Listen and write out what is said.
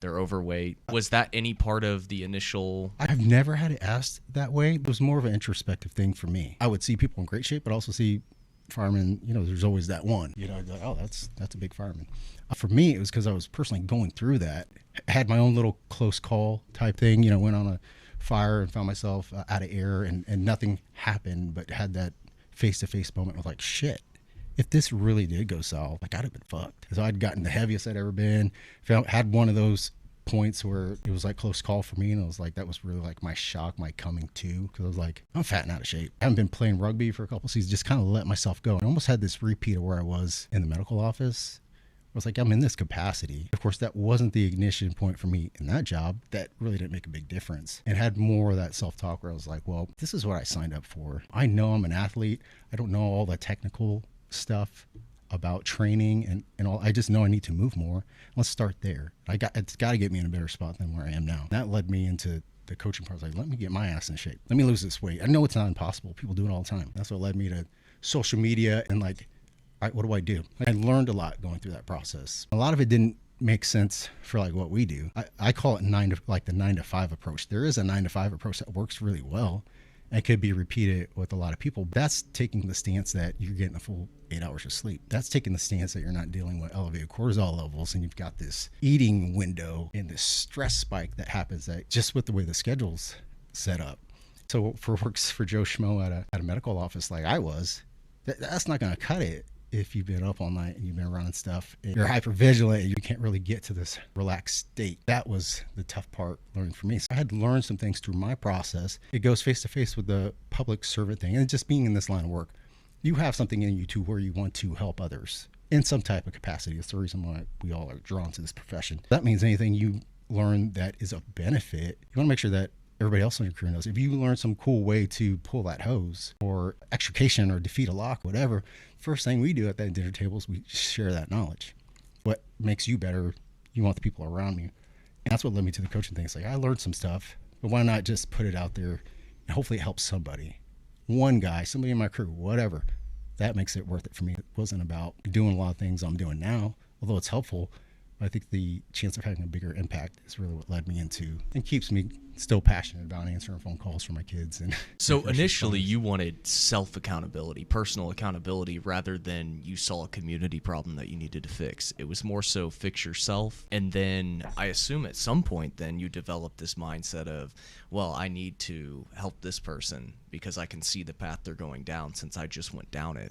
they're overweight. Was that any part of the initial? I've never had it asked that way. It was more of an introspective thing for me. I would see people in great shape, but also see firemen, there's always that one. I'd be like, oh, that's a big fireman. For me, it was because I was personally going through that. I had my own little close call type thing, went on a fire and found myself out of air and nothing happened, but had that face-to-face moment with like, shit, if this really did go south, like I'd have been fucked. So I'd gotten the heaviest I'd ever been. Had one of those points where it was like close call for me, and it was like that was really like my shock, my coming to, because I was like, I'm fat and out of shape. I haven't been playing rugby for a couple seasons, just kind of let myself go. I almost had this repeat of where I was in the medical office. I was like, I'm in this capacity. Of course, that wasn't the ignition point for me in that job. That really didn't make a big difference. And had more of that self-talk where I was like, well, this is what I signed up for. I know I'm an athlete. I don't know all the technical stuff about training and all. I just know I need to move more. Let's start there. It's got to get me in a better spot than where I am now. That led me into the coaching part. I was like, let me get my ass in shape. Let me lose this weight. I know it's not impossible. People do it all the time. That's what led me to social media and like, all right, what do I do? I learned a lot going through that process. A lot of it didn't make sense for like what we do. I call it the 9 to 5 approach. There is a 9 to 5 approach that works really well and could be repeated with a lot of people. That's taking the stance that you're getting a full 8 hours of sleep. That's taking the stance that you're not dealing with elevated cortisol levels, and you've got this eating window and this stress spike that happens that just with the way the schedule's set up. So for works for Joe Schmo at a medical office like I was, that's not going to cut it. If you've been up all night and you've been running stuff, you're hyper vigilant and you can't really get to this relaxed state. That was the tough part learning for me. So I had to learn some things through my process. It goes face to face with the public servant thing and just being in this line of work. You have something in you too where you want to help others in some type of capacity. It's the reason why we all are drawn to this profession. That means anything you learn that is of benefit, you want to make sure that everybody else on your crew knows. If you learn some cool way to pull that hose or extrication or defeat a lock, whatever, first thing we do at that dinner table is we share that knowledge. What makes you better, you want the people around you. And that's what led me to the coaching thing. It's like, I learned some stuff, but why not just put it out there and hopefully it helps somebody. One guy, somebody in my crew, whatever. That makes it worth it for me. It wasn't about doing a lot of things I'm doing now, although it's helpful. I think the chance of having a bigger impact is really what led me into and keeps me still passionate about answering phone calls for my kids. And so initially you wanted self-accountability, personal accountability, rather than you saw a community problem that you needed to fix. It was more so fix yourself. And then I assume at some point then you developed this mindset of, well, I need to help this person because I can see the path they're going down since I just went down it.